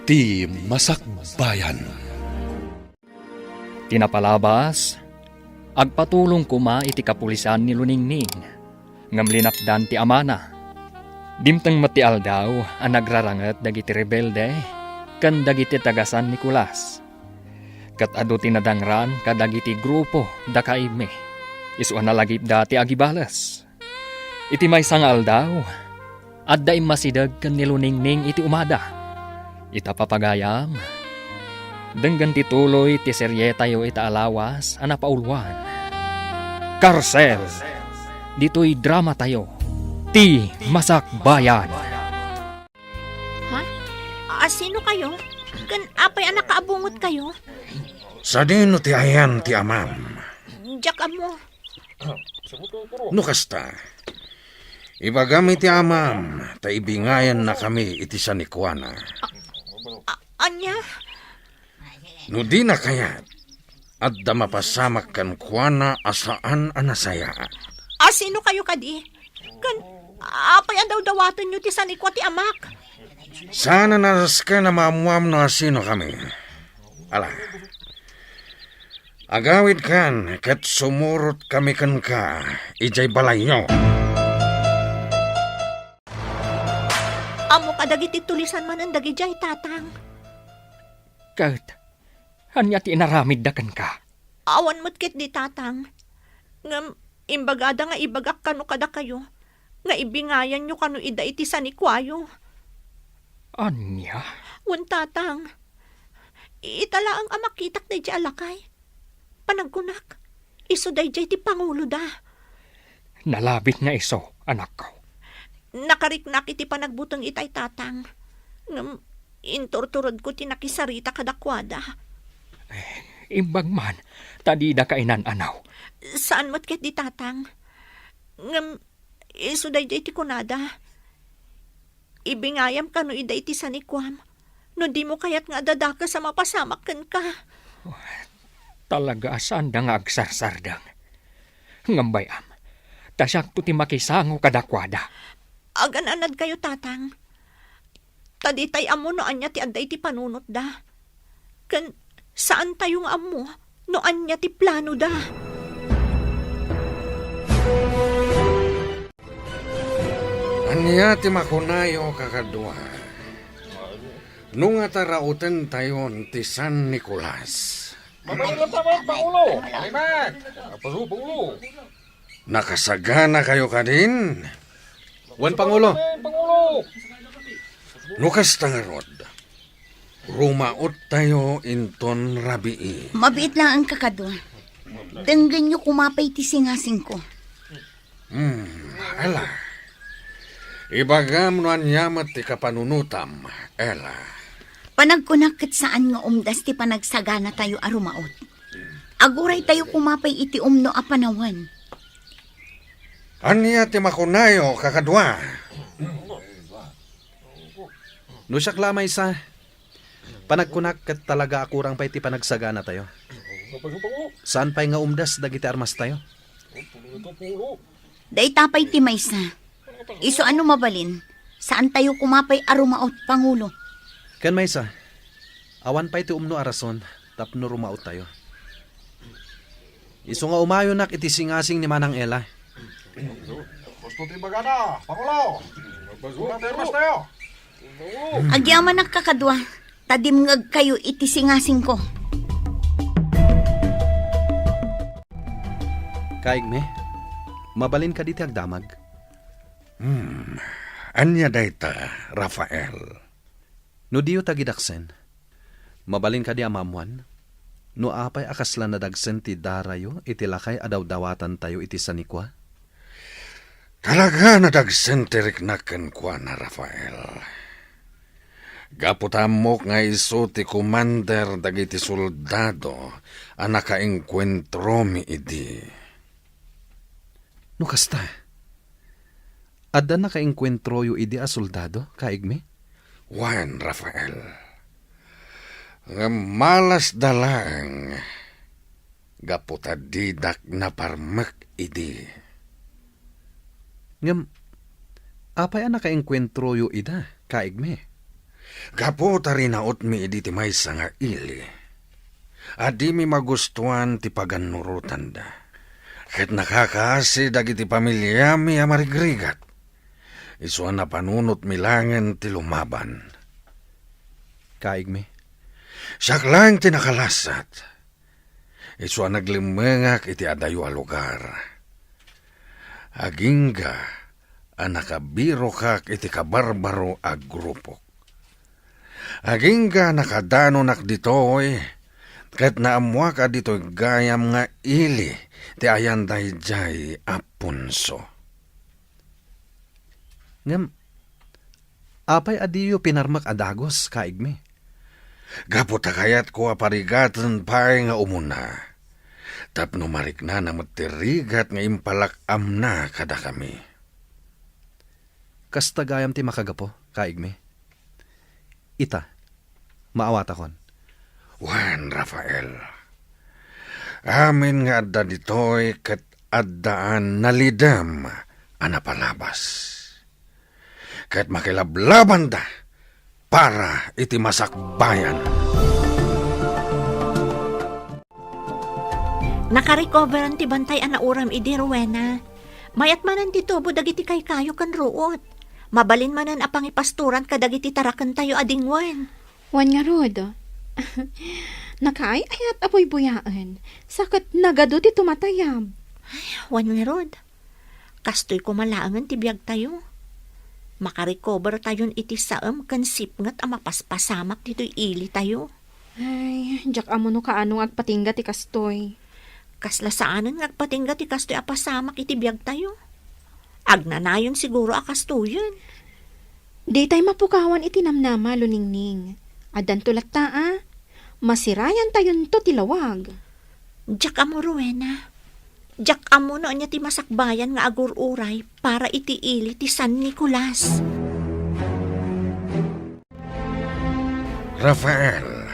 Ti Masakbayan. Tinapalabas, agpatulong kuma iti kapulisan ni Luningning, ngam linapdan ti amana. Dimtang matial daw ang nagrarangat dagiti rebelde, kan dagiti tagasan Nicolas. Kat adu tinadangran kadagiti grupo da kaime, isuan na lagip dati agibalas. Iti may sangal daw, adda imasidag kan ni Luningning iti umada. Ita papagayam, denggan tituloy ti serye tayo ita alawas anapaulwan. Karsel, dito'y drama tayo, ti Masakbayan. Ha? Sino kayo? Kan apay anak kaabungot kayo? Sa dino ti ayan ti amam. Diyak mo. No kasta. Ibagami ti amam, ta ibingayan na kami iti sa Nikwana. Anya? No di na kayat, at da mapasamak kan Kuana asaan anasaya. Sino kayo kadi? Kan apay daw dawatan nyo ti sanikwa ti amak. Sana naras ka na maamuam na sino kami. Ala, agawid kan, kat sumurot kami kan ka, ijay balay nyo. Amo kadagiti tulisan man ang dagijay tatang. Kat, hanya ti inaramid da kan ka. Awan mo't kit di tatang. Ngam, imbagada nga ibagak kano kada kayo. Nga ibingayan nyo kano ida iti sanikwayo. Anya? Wan tatang. Itala ang amakitak na di alakay. Panagkunak. Iso day jay ti pangulo da. Nalabit nga iso, anak ko. Nakariknak iti panagbutang itay tatang. Ngam, inturturod ko tinakisarita kadakwada. Imbag man, tadi da kainan anaw. Saan mo't ket di tatang? Ngam, iso day ti kunada. Ibingayam ka no ida iti sanikwam. No di mo kayat nga dadaka sa mapasamak kan ka. Talaga saan da nga agsarsardang. Ngambayam, tasyak to ti makisango kadakwada. Agan-anad kayo tatang. Taditay amo no anya ti adday ti panunot da. Kan saan tayong amo no anya ti plano da. Anya ti makunayo kakadwa. Nung atarauten tayon ti San Nicolas. Nakasagana kayo kadin? Wan Pangulo. Nukas tangarod. Rumaot tayo inton rabii. Mabiit lang ang kakadwa. Denggan nyo kumapay ti singasing ko. Ala. Ibagam no anyamat ti kapanunutam, ela. Panagkunakit saan nga umdas ti panagsagana tayo arumaot. Aguray tayo kumapay iti umno a panawan. Anya ti makunayo kakadwa. No siya klamay sa panagkunak kat talaga akurang pa iti panagsagana tayo. Saan pa'y nga umdas dagiti armas tayo? Day tapay ti maysa. Iso ano mabalin? Saan tayo kumapay arumaot, Pangulo? Kan may sa awan pa iti umno arason tapno rumaot tayo. Iso nga umayo nak iti singasing ni Manang Ela. Gusto ti bagana, Pangulo. Mas tayo. Agyaman nak kakadwa. Tadimngag kayo iti singasing ko. Kaig me, mabalin ka diti agdamag. Anya dayta, Rafael. No diyo tagidaksen, mabalin ka di amamuan. No apay akaslan na dagsen ti darayo iti lakay adaw-dawatan tayo iti sanikwa. Talaga nadagsenterik na kenkwa na Rafael. Gaputamok nga iso ti commander dagiti soldado ang nakaengkwentro mi idi. No kasta, adda nakaengkwentro yu idi a soldado, kaigme? Wan, Rafael. Nga malas dalang gaputadidak na parmek idi. Ngam, apay ang nakaengkwentro yu ida, kaigme? Gapo tarinaot mi iti maysa nga ili. Adi mi magustuhan ti paganurutan da. Ket nakakaasi dagiti pamilya mi amarigrigat. Isuan na panunot mi langen ti lumaban. Kaigme. Siyak lang ti nakalasat. Isuan naglimengak iti adayo a lugar. Agingga ang nakabiro kak iti kabarbaro a grupok. Agingga nakadano nak ditoy, ket naamwa ka ditoy gayam nga ili, ti ayan dayjay apunso. Ngem, apay adiyo pinarmak adagos, kaigme. Gaputa kayat ko aparigatan pa'y nga umuna. Tapno marik na matirigat nga impalak amna kada kami. Kasta gayam ti makagapo, kaigme. Ita, maawata kon. Wan, Rafael. Amin nga adda ditoy ket addaan nalidam anapalabas. Ket makilablaban da para iti masakbayan. Nakarecover ang ti bantay anauram idi Rowena. Mayat manan ti tubo dagiti kay kayo kan ruot. Mabalin manan apang ipasturan kadagiti tarakan tayo adingwan. Wan nga rod. Nakaay-ayat apoy buyaan. Sakit nagado ti tumatayab. Wan nga rod. Kastoy kumalaangan ti biyag tayo. Makarecover tayon iti saam kan sipngat ang mapaspasamak dito'y ili tayo. Ay, jak amo no kaano agpatingga ti kastoy. Kasla saanan nga agpatingga ti kastoy apasamak iti biyag tayo. Agnanayon siguro akastuyan. Di tay mapukawan iti namnama luningning. Adan tulat taa. Masirayan tayon to tilawag. Diyak amo Rowena. Diyak amo no anya ti masakbayan nga agur-uray para iti ili ti San Nicolas. Rafael,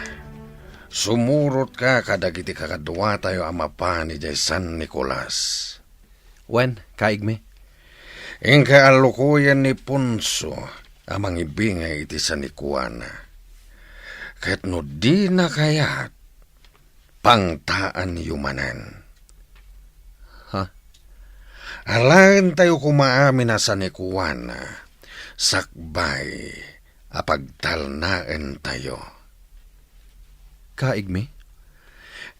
sumurot ka kadagiti kakadwa tayo amapa ni jay San Nicolas. Wen, kaigme. Ingka alukuyan ni Punso amang ibingay iti San Nicuana. Ket no di na kayat pangtaan yumanen. Alan tayo kumaamin na San Nicuana, sakbay apagtalnaen tayo. Kaigme?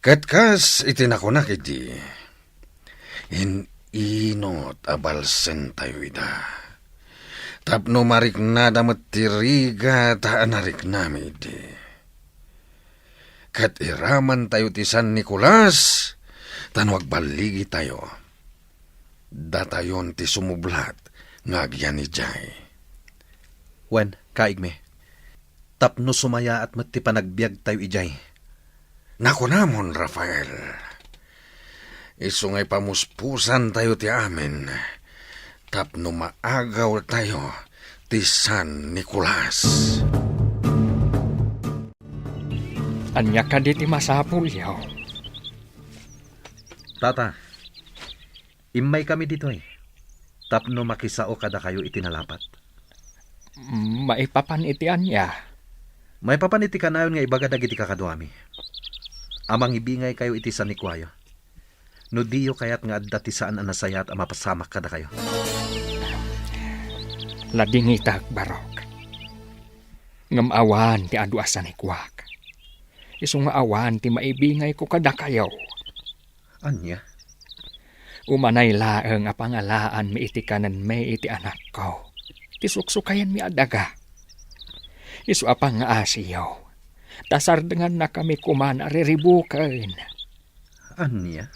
Katkas itinakunak iti, inot abalsen tayo ida. Tapno marik na damat tiriga taan narik nami iti. Kat iraman tayo ti San Nicolas, tanwag baligi tayo. Datayon ti sumublat ngagyan ni Jay. Wen, kaigme. Tapno sumaya at mati panagbiag tayo ijay. Naku namon, Rafael. Isungay pamuspusan tayo ti amin. Tapno maagaw tayo ti San Nicolas. Anya ka di ti masapul yaw. Tata, imay kami dito eh. Tapno makisao kada kayo itinalapat. Maipapan iti anya. May papaniti ka na yun nga ibaga dagiti kakadwami. Amang ibingay kayo iti San Nicuayo. No diyo kayat nga adda ti saan anasayat ang mapasamak kada kayo. Ladingitag barok. Ngamawan ti adu asan ikwak. Isong maawan ti maibingay ko kada kayo. Anya? Umanay laeng a pangalaan mi iti kanan may iti anak ko. Ti suksukayan mi adaga. Isu apang nga asiyaw. Tasardengan na kami kuman ariribukan. Anya?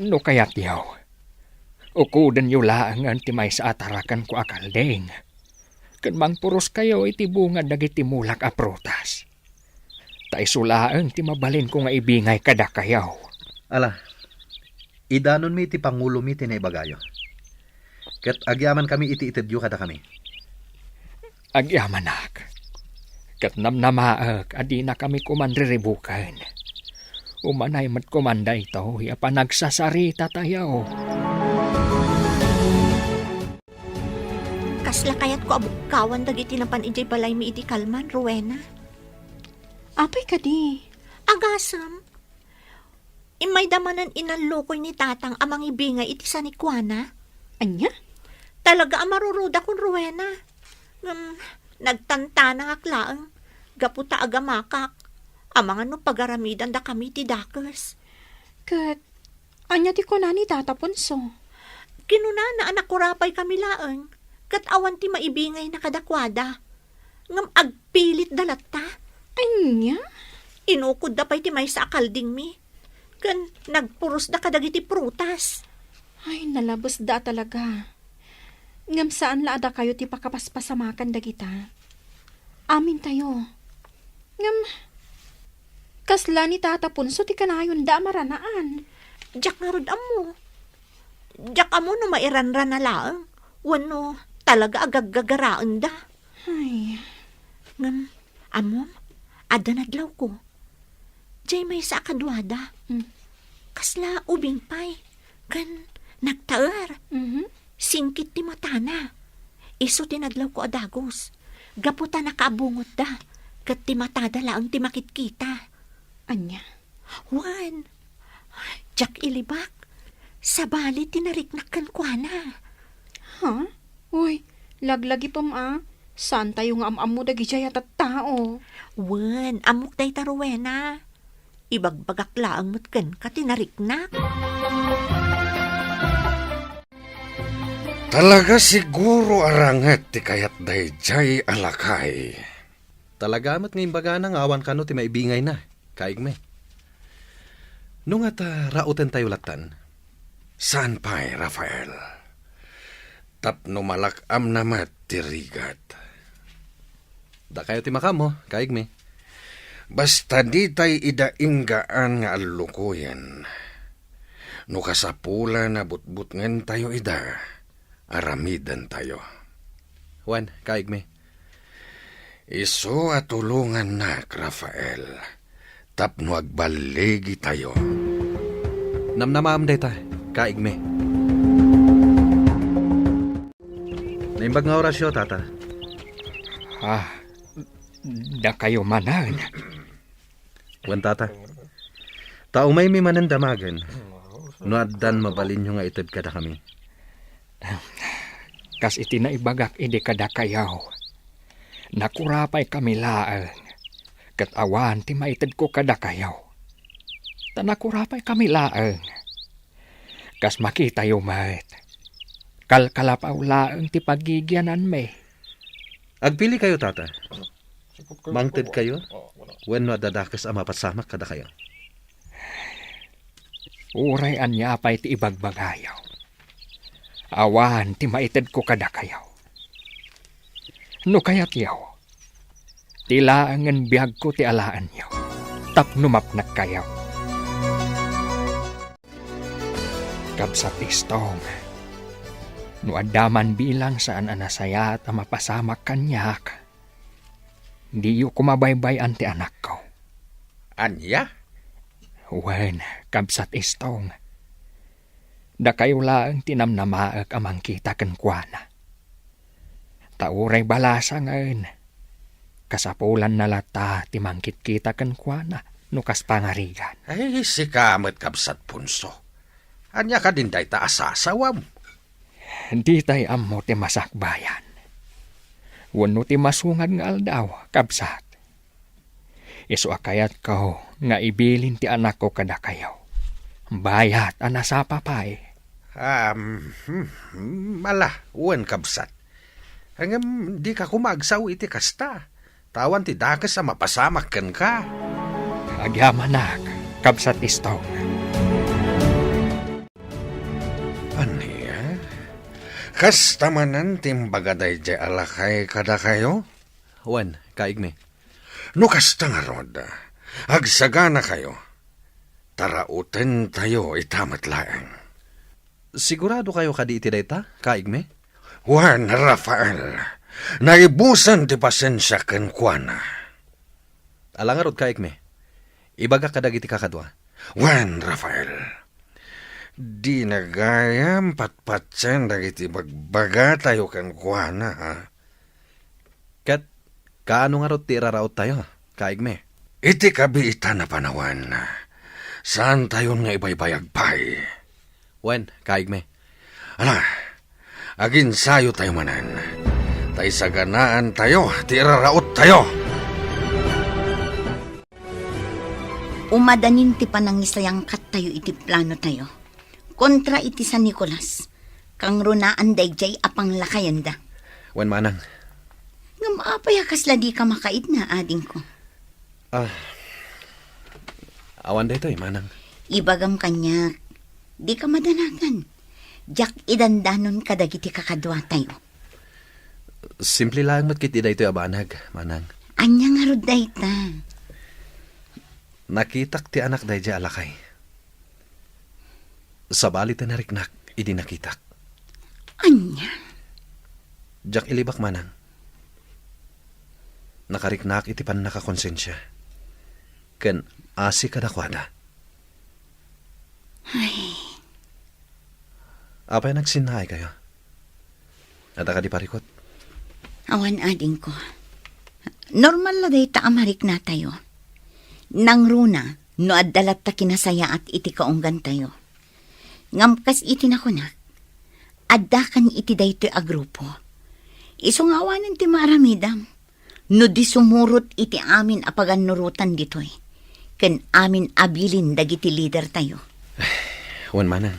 No kayat yaw. Ukudan yu laangan ti may sa atarakan ko akaldeng. Kan mangpuros kayo iti bunga dagiti mulak a prutas. Ta isulaang ti mabalin ko nga ibingay kada kayaw. Ala, idanon mi iti pangulo mi tinaibagayo. Ket agyaman kami iti itedyo kada kami. Agyamanak. Ket namnamaak adi na kami kumanriribukan. Umanay mat kumanda ito, pa nagsasarita tayo. Kasla kayat ko abukawan dagiti napan ijay balay mi iti kalman, Rowena. Apay ka di. Agasam. Imay damanan inalokoy ni tatang amang ibingay iti sanikwana. Anya? Talaga amaruruda kun Rowena. Nagtanta na aklaang. Gaputa agamakak. Amang ano pagaramidan da kami ti dakes. Kat, anya ti ko na ni Tata Punso. Kinuna na anak kurapay kami laeng. Kat awan ti maibingay na kadakwada. Ngam agpilit dalata. Anya? Inukod da pa'y ti may sa akalding mi. Kan nagpuros da kadagiti prutas. Ay, nalabos da talaga. Ngam saan laada kayo ti pakapaspasamakan dagita. Amin tayo. Ngam, kasla ni Tata Punso ti kanayon da maranaan. Diyak nga rod amo. Diyak amo no mairanran na lang. Wano talaga agagagaraan da. Ay, Ngam, amo, ada nadlaw ko. Diyay may sa akadwada. Kasla ubing pay. Kan nagtaar. Singkit ti matana. Iso tinadlaw ko adagos. Gaputa nakaabungot da. Kat ti matada laang ti makitkita. anya? Juan, Jack ilibak. Sabali tinariknakan kwa na. Ha? Uy, laglagi pa ma. Saan tayo nga am mo dagi jayat at tao? Juan, amok day Rowena. Ibagbagak laang matkan ka tinariknak. Talaga siguro aranget ti kayat dayjay alakay. Talagamat ngayon baga nang awan ka no ti maibingay na. Kaig me. Nung at rauten tayo latan. Saan pa'y, Rafael? Tapno malakam namat ti rigat. Da kayo ti makamo, kaig me. Basta di tay idainggaan nga alukuyan. No kasapula na butbut ngen tayo ida, aramidan tayo. Juan, kaig me. Iso atulungan na, Rafael. Tapno agbaligi tayo. Namnamaam deta, kaig me. Naimbag nga orasyo, tata. Da kayo manan. Juan, tata. Taumay mi manandamagan. No addan mabalin nyo nga itad kada kami. Kas iti na ibagak idi kada kayaw. Nakurapay kami laang. Kat awan ti maitid ko kada kayaw. Tanakurapay kami laang. Kas makita yung mat. Kalkalapaw laang ti pagigyanan me. Agpili kayo, tata. Mangtid kayo? When no adadakas ang mapasamak kada kayo. Uray anya pa'y ti ibagbagayaw. Awan ti maitid ko kada kayaw. No kayat yaw. Tilaangan biyag ko ti alaan yaw. Tapnumap nagkayaw. Kabsat istong. No adaman bilang saan anasaya at mapasamak kanyak. Di yu kumabaybay anti anak ko. Anya? Wen, kabsat istong. Da kayo laang tinamnamaak amang kita kenkwana. Tauray balasa ngayon. Kasapulan na lata timangkit kita kenkwana nukas pangarigan. Ay, si kamet kabsat punso. Anya ka din day ta asasawam. Di tay ammo ti masakbayan. Wano ti masungad nga aldaw, kabsat. Isu akayat ko nga ibilin ti anak ko kada kayaw. Bayat anasapa pa'y. Mala, uwan kabsat. Hanggang di ka kumagsaw iti kasta. Tawan ti dakas sa mapasamak ken ka. Agyamanak, kabsat istong. Aniya? Kasta manan timbagaday di alakay kada kayo? Juan, kaig me. No kasta nga rod, agsagana kayo. Tarauten tayo itamat laang. Sigurado kayo kadi iti dayta, kaig me? Juan Rafael, naibusan ti pasensya ken kuana. Alangarod kaig me. Ibaga kadag iti kakadwa. Juan Rafael, Di nagayam patpatsan dagiti bagbaga tayo kan kuana ha. Kat, kaano nga ro ti raraot tayo, kaigme? Iti kabiita na panawan na. Saan tayo nga ibaybayag pay? Wen, kaigme. Ala, agin sayo tayo manan. Tay saganaan tayo, ti raraot tayo. Umadanin ti panangisayang kat tayo iti plano tayo. Kontra iti San Nicolas. Kang runaan dayjay apang lakayanda. Wen manang. Nga maapay kasla di ka makait na ading ko. Awan da ito manang. Ibagam kanya, di ka madanagan. Jak idandanon kadagiti kakadwa tayo. Simple lang matkit ida ito abanag, manang. Anya nga rod dayta. Nakitak ti anak dayjay alakay. Sabali ti nariknak, idi nakitak. Anya? Jak ilibak manang. Nakariknak iti pan nakakonsensya. Ken asi kadakwada. Ay, Apay nagsinay kayo? At ka di parikot? awan ading ko. Normal la dayta amarik na tayo. Nang runa, no addalat ta kinasaya at iti kaunggan tayo. Ngamkas iti nakunak. Adda kan iti dayto a grupo. Isungawanan ti maaramidam. No di sumurot iti amin apagan nurutan ditoy. Ken amin abilin dagiti leader tayo. Wan manang.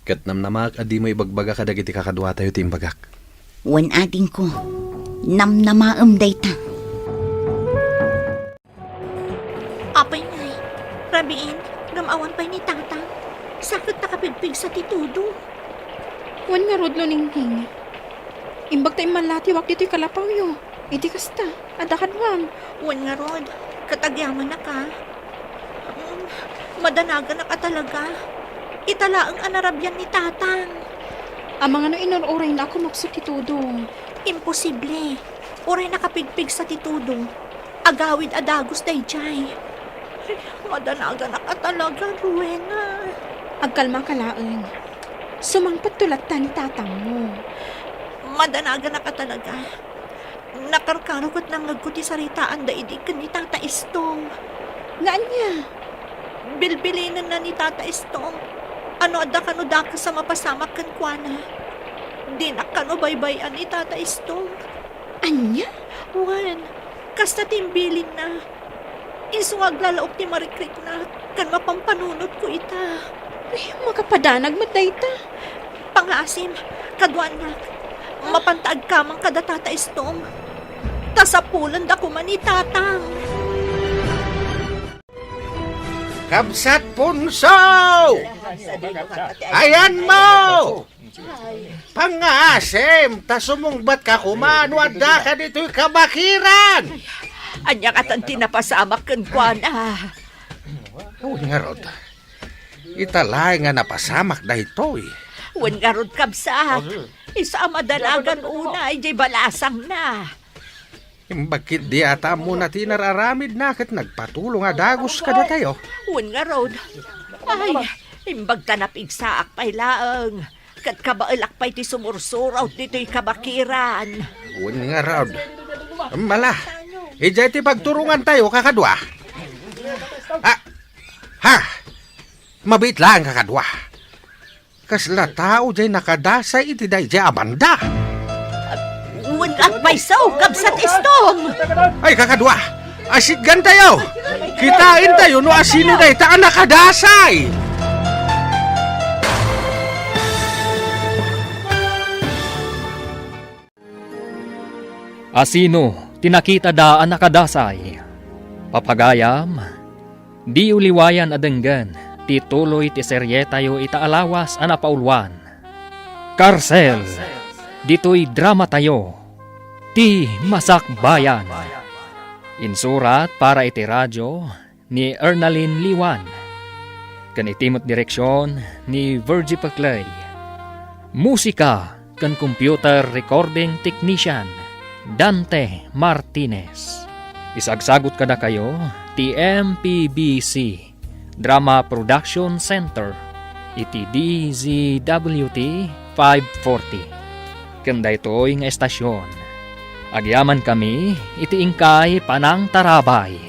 Kat namnamak adi mo ibagbaga ka dagiti kakadwa tayo ti imbagak. Wan ading ko. Namnamaam dayta. Apay ngay, rabiin, gamawan pa'y ni Tatang. Sakit nakapigpig sa titudo. Wan nga rod Luningning. Imbag tayo malatiwak dito'y kalapaw yo. Iti kasta, adakadwam. Wan nga rod, katagyaman na ka. Madanagan na ka talaga. Italaang anarabyan ni Tatang. Amang ano inururay na ako magsutitudo. Imposible. Oray nakapigpig sa titudo. Agawid adagos dayjay. Madanagan na ka talaga, Rowena. Agkalma kalaeng. Sumangpat tulat ta ni Tatang mo. Madanagan na ka talaga. Nakarkarukot ng nagkuti saritaan da idikan ni Tata Istong. Nga niya. Bilbilinan na ni Tata Istong. Ano adda kano daka sa mapasamak kan kuana. Di na kano baybayan ni Tata Istong. Anya? Wan, kasta timbilin na. Isuwag lalaok ti marikrik na. Kan mapampanunot ko ita. Ay, makapadanag matayta. Pangasim, kadwan na. Mapantaag kamang kada Tata Istong. Tasapulan da ko man ni Tatang. Kabsat punso! Ayan mo! Pangasim, tasumungbat ka kumano at da ka dito'y kabakiran! Anya katan tinapasamak kan kuana. Uy nga rod, italay nga napasamak da ito'y. Wan nga rod kabsat. Isa madalagan una ay jay balasang na. Bakit di ata mo na tinararamid na kat nagpatulong nga dagos ka na tayo? Wan nga rod. Ay, imbag tanapig saak pay laeng. Kat kabailak pay ti sumursuraw dito'y kabakiran. Uwan nga rod. Mala, ijay ti pagturungan tayo kakadwa. Ha? Mabit lang kakadwa. Kasla tao jay nakadasay iti day jay abanda. Wan at may saw, kabsat Istong. Ay kakadwa, asiggan tayo. Kitain tayo no asino day taan nakadasay. Asino, tinakita daan nakadasay. Papagayam, di uliwayan adenggan, tituloy ti serye tayo itaalawas anapaulwan. Karsel, dito'y drama tayo, ti Masakbayan. Insurat para iti radyo ni Ernalyn Liwan. Kanitimot direksyon ni Virgie Paclay. Musika kan computer recording technician Dante Martinez. Isagsagot kada kayo ti MPBC Drama Production Center, iti DZWT 540. Kanda ito'y nga estasyon. Agyaman kami, iti ingkay panang tarabay.